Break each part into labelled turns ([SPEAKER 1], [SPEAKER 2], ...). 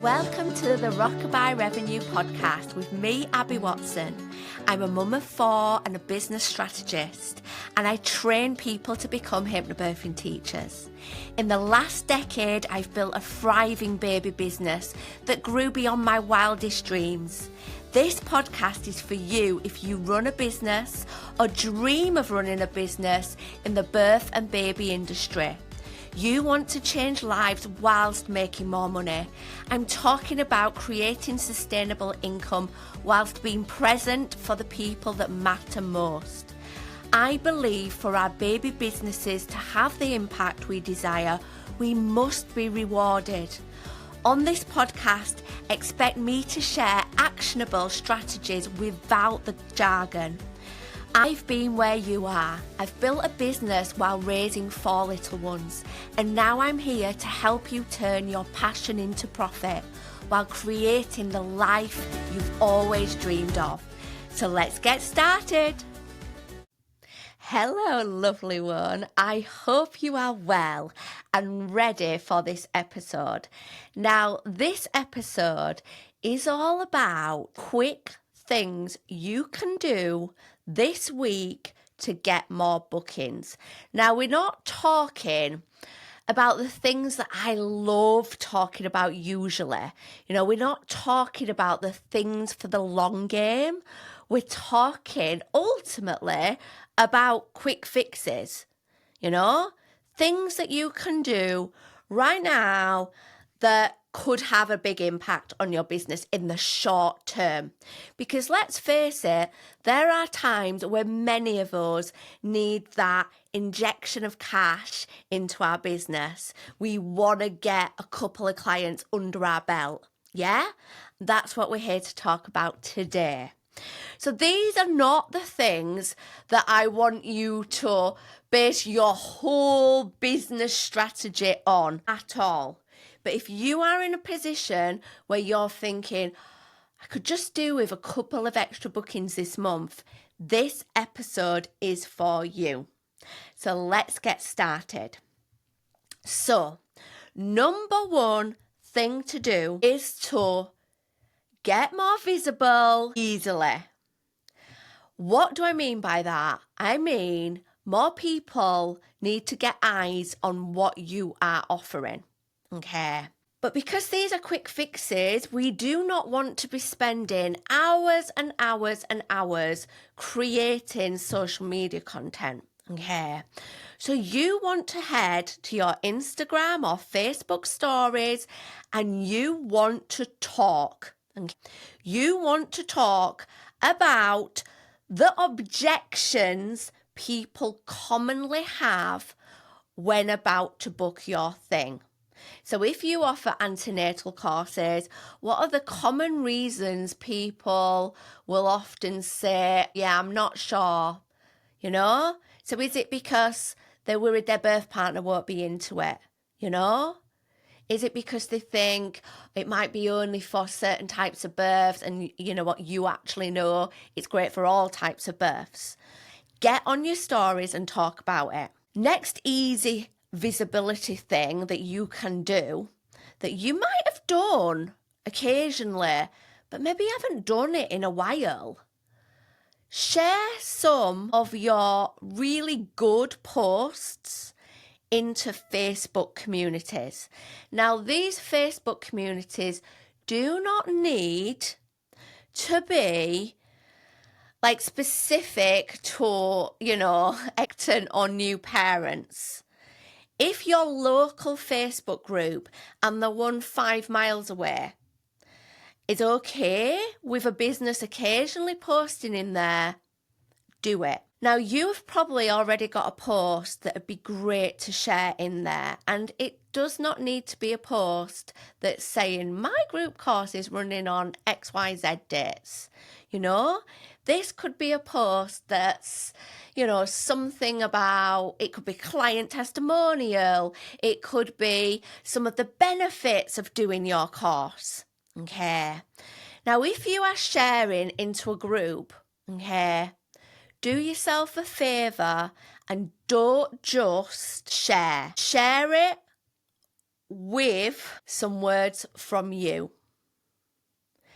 [SPEAKER 1] Welcome to the Rockabye Revenue Podcast with me, Abby Watson. I'm a mum of 4 and a business strategist, and I train people to become hypnobirthing teachers. In the last decade, I've built a thriving baby business that grew beyond my wildest dreams. This podcast is for you if you run a business or dream of running a business in the birth and baby industry. You want to change lives whilst making more money. I'm talking about creating sustainable income whilst being present for the people that matter most. I believe for our baby businesses to have the impact we desire, we must be rewarded. On this podcast, expect me to share actionable strategies without the jargon. I've been where you are. I've built a business while raising 4 little ones, and now I'm here to help you turn your passion into profit while creating the life you've always dreamed of. So let's get started. Hello, lovely one. I hope you are well and ready for this episode. Now, this episode is all about quick things you can do this week to get more bookings. Now, we're not talking about the things that I love talking about usually. We're not talking about the things for the long game. We're talking ultimately about quick fixes, things that you can do right now that could have a big impact on your business in the short term. Because let's face it, there are times where many of us need that injection of cash into our business. We want to get a couple of clients under our belt. Yeah? That's what we're here to talk about today. So these are not the things that I want you to base your whole business strategy on at all. But if you are in a position where you're thinking, I could just do with a couple of extra bookings this month, this episode is for you. So let's get started. So, number 1 thing to do is to get more visible easily. What do I mean by that? I mean, more people need to get eyes on what you are offering. Okay. But because these are quick fixes, we do not want to be spending hours and hours and hours creating social media content. Okay. So you want to head to your Instagram or Facebook stories and you want to talk. Okay. You want to talk about the objections people commonly have when about to book your thing. So if you offer antenatal courses, what are the common reasons people will often say, yeah, I'm not sure, So is it because they're worried their birth partner won't be into it, Is it because they think it might be only for certain types of births and what you actually know, it's great for all types of births? Get on your stories and talk about it. Next easy visibility thing that you can do that you might have done occasionally, but maybe you haven't done it in a while. Share some of your really good posts into Facebook communities. Now, these Facebook communities do not need to be specific to, acting on new parents. If your local Facebook group and the one 5 miles away is okay with a business occasionally posting in there, do it. Now, you've probably already got a post that would be great to share in there, and it does not need to be a post that's saying, my group course is running on XYZ dates. This could be a post that's, something about, it could be client testimonial, it could be some of the benefits of doing your course. Okay. Now, if you are sharing into a group, okay, do yourself a favour and don't just share. Share it with some words from you.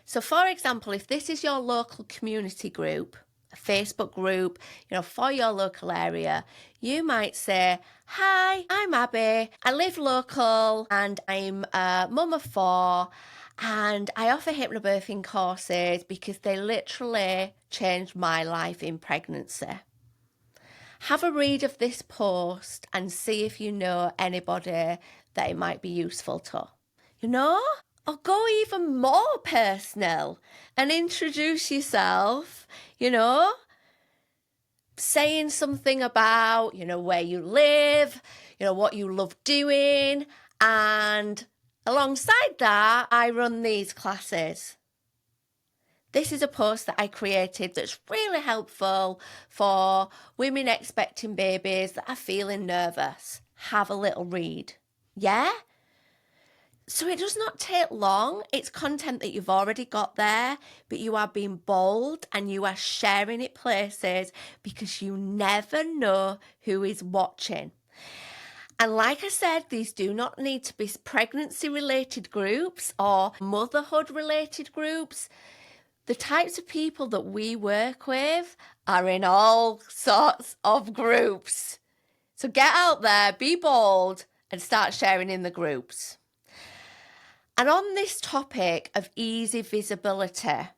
[SPEAKER 1] So for example, if this is your local community group, a Facebook group, for your local area, you might say, "Hi, I'm Abby. I live local and I'm a mum of 4 and I offer hypnobirthing courses because they literally changed my life in pregnancy." Have a read of this post and see if you know anybody that it might be useful to. Or go even more personal and introduce yourself, saying something about, where you live, what you love doing. And alongside that, I run these classes. This is a post that I created that's really helpful for women expecting babies that are feeling nervous. Have a little read. Yeah? So it does not take long. It's content that you've already got there, but you are being bold and you are sharing it places because you never know who is watching. And like I said, these do not need to be pregnancy-related groups or motherhood-related groups. The types of people that we work with are in all sorts of groups. So get out there, be bold, and start sharing in the groups. And on this topic of easy visibility,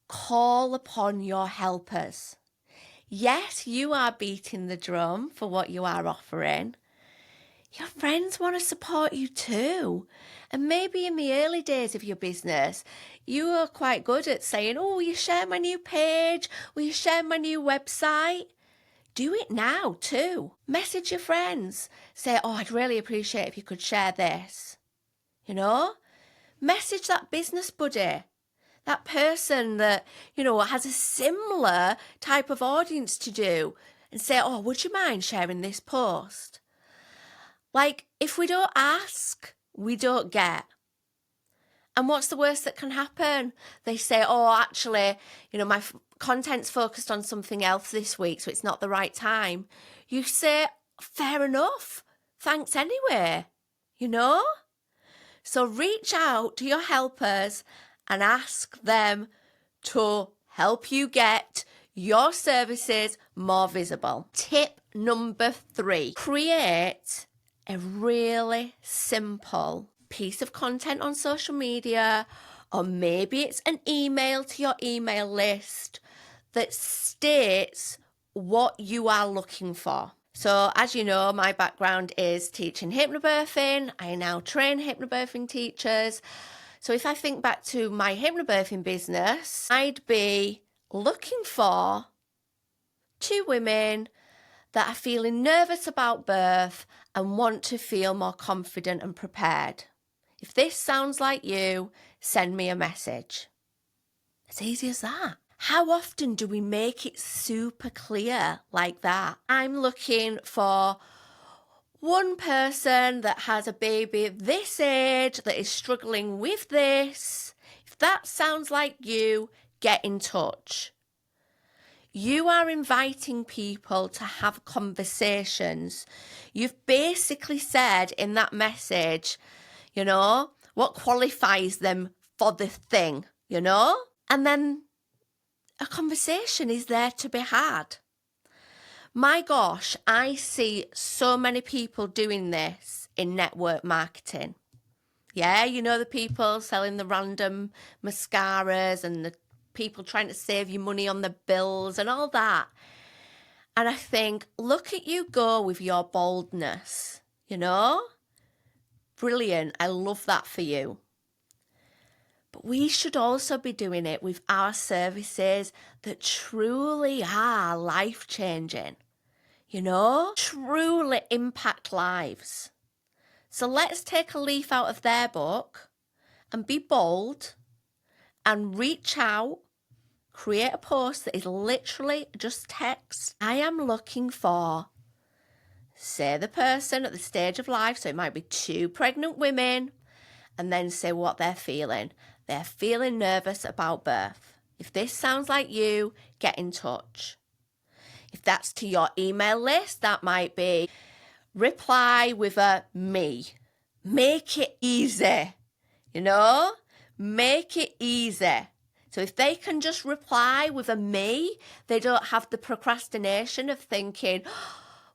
[SPEAKER 1] call upon your helpers. Yes, you are beating the drum for what you are offering. Your friends want to support you too. And maybe in the early days of your business, you are quite good at saying, "Oh, will you share my new page? Will you share my new website?" Do it now too. Message your friends. Say, "Oh, I'd really appreciate if you could share this." Message that business buddy, that person that, has a similar type of audience to do and say, "Oh, would you mind sharing this post?" Like, if we don't ask, we don't get. And what's the worst that can happen? They say, "Oh, actually, my content's focused on something else this week, so it's not the right time." You say, "Fair enough. Thanks anyway." So reach out to your helpers and ask them to help you get your services more visible. Tip number 3, create a really simple piece of content on social media, or maybe it's an email to your email list that states what you are looking for. So as you know, my background is teaching hypnobirthing. I now train hypnobirthing teachers. So if I think back to my hypnobirthing business, I'd be looking for 2 women that are feeling nervous about birth and want to feel more confident and prepared. If this sounds like you, send me a message. As easy as that. How often do we make it super clear like that? I'm looking for one person that has a baby this age that is struggling with this. If that sounds like you, get in touch. You are inviting people to have conversations. You've basically said in that message, what qualifies them for the thing, and then a conversation is there to be had. My gosh, I see so many people doing this in network marketing. Yeah, the people selling the random mascaras and the people trying to save you money on the bills and all that. And I think, look at you go with your boldness, Brilliant. I love that for you. But we should also be doing it with our services that truly are life-changing, truly impact lives. So let's take a leaf out of their book and be bold and reach out, create a post that is literally just text. I am looking for, say the person at the stage of life, so it might be 2 pregnant women, and then say what they're feeling. They're feeling nervous about birth. If this sounds like you, get in touch. If that's to your email list, that might be reply with a me. Make it easy, you know? Make it easy. So if they can just reply with a me, they don't have the procrastination of thinking,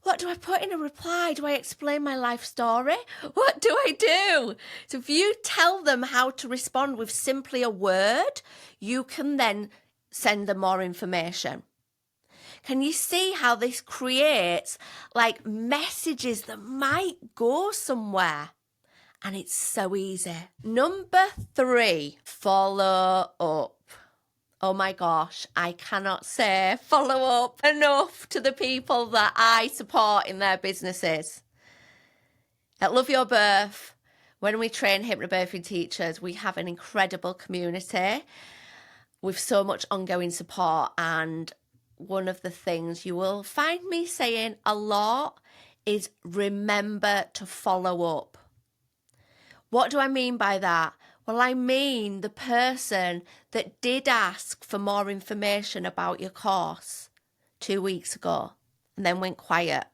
[SPEAKER 1] what do I put in a reply? Do I explain my life story? What do I do? So if you tell them how to respond with simply a word, you can then send them more information. Can you see how this creates like messages that might go somewhere? And it's so easy. Number 3, follow up. Oh my gosh, I cannot say follow up enough to the people that I support in their businesses. At Love Your Birth, when we train hypnobirthing teachers, we have an incredible community with so much ongoing support. And one of the things you will find me saying a lot is remember to follow up. What do I mean by that? Well, I mean the person that did ask for more information about your course 2 weeks ago and then went quiet.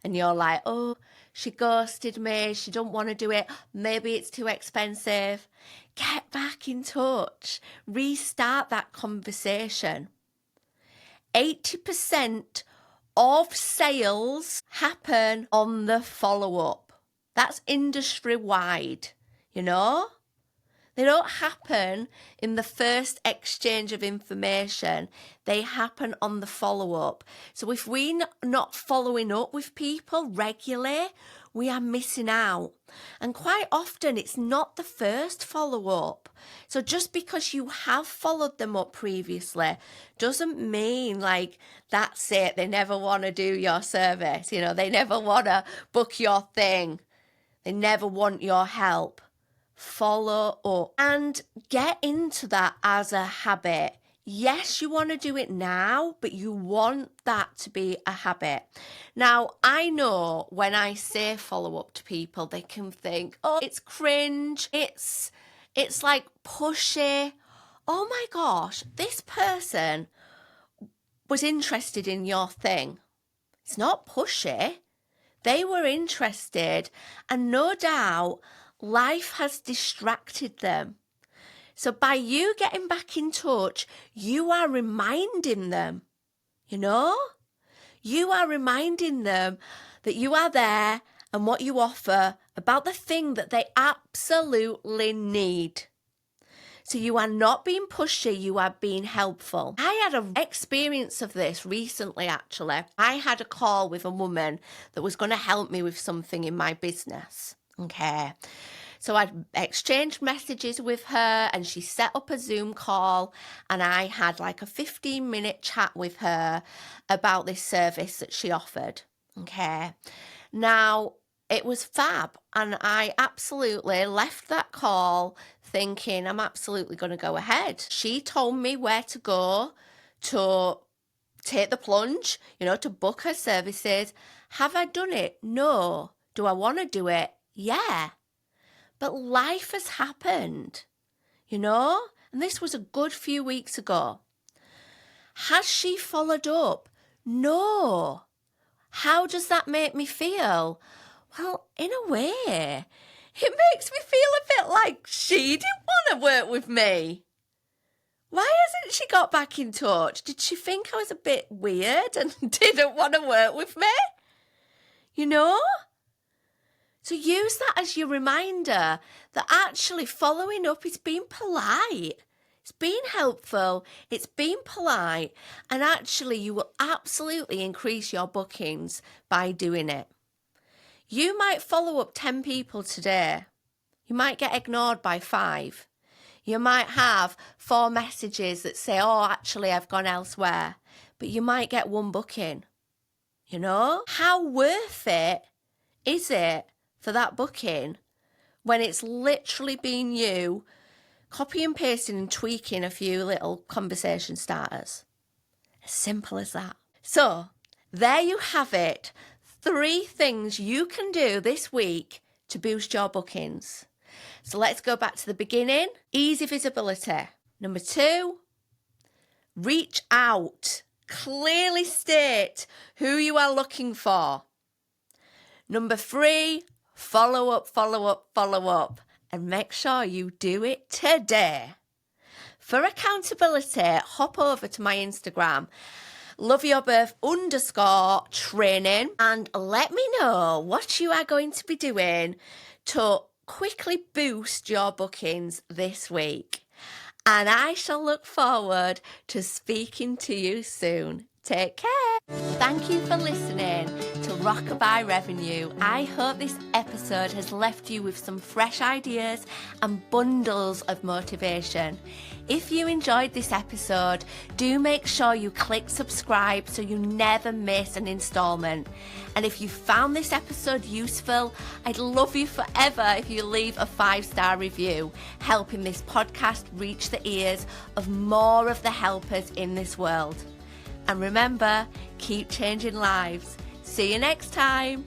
[SPEAKER 1] And you're like, oh, she ghosted me. She don't want to do it. Maybe it's too expensive. Get back in touch. Restart that conversation. 80% of sales happen on the follow-up. That's industry-wide, you know? They don't happen in the first exchange of information. They happen on the follow-up. So if we're not following up with people regularly, we are missing out. And quite often it's not the first follow-up. So just because you have followed them up previously doesn't mean like that's it. They never want to do your service. You know, they never want to book your thing. They never want your help. Follow up and get into that as a habit. Yes, you want to do it now, but you want that to be a habit. Now, I know when I say follow up to people, they can think, oh, it's cringe. It's like pushy. Oh my gosh, this person was interested in your thing. It's not pushy. They were interested, and no doubt life has distracted them. So by you getting back in touch, you are reminding them, you know? You are reminding them that you are there and what you offer about the thing that they absolutely need. So you are not being pushy, you are being helpful. I had an experience of this recently, actually. I had a call with a woman that was going to help me with something in my business. Okay. So I exchanged messages with her and she set up a Zoom call and I had like a 15-minute chat with her about this service that she offered. Okay. Now, it was fab and I absolutely left that call thinking I'm absolutely going to go ahead. She told me where to go to take the plunge, you know, to book her services. Have I done it? No. Do I want to do it? Yeah. But life has happened, you know, and this was a good few weeks ago. Has she followed up? No. How does that make me feel? Well, in a way, it makes me feel a bit like she didn't want to work with me. Why hasn't she got back in touch? Did she think I was a bit weird and didn't want to work with me? You know? So use that as your reminder that actually following up is being polite. It's being helpful, it's being polite, and actually you will absolutely increase your bookings by doing it. You might follow up 10 people today. You might get ignored by 5. You might have 4 messages that say, oh, actually, I've gone elsewhere. But you might get 1 booking. You know? How worth it is it for that booking when it's literally been you copy and pasting and tweaking a few little conversation starters? As simple as that. So, there you have it. 3 things you can do this week to boost your bookings. So let's go back to the beginning. Easy visibility. Number 2, reach out. Clearly state who you are looking for. Number 3, Follow up, follow up, follow up, and make sure you do it today. For accountability, hop over to my Instagram, loveyourbirth_training, and let me know what you are going to be doing to quickly boost your bookings this week. And I shall look forward to speaking to you soon. Take care. Thank you for listening to Rockabye Revenue. I hope this episode has left you with some fresh ideas and bundles of motivation. If you enjoyed this episode, do make sure you click subscribe so you never miss an installment. And if you found this episode useful, I'd love you forever if you leave a 5-star review, helping this podcast reach the ears of more of the helpers in this world. And remember, keep changing lives. See you next time.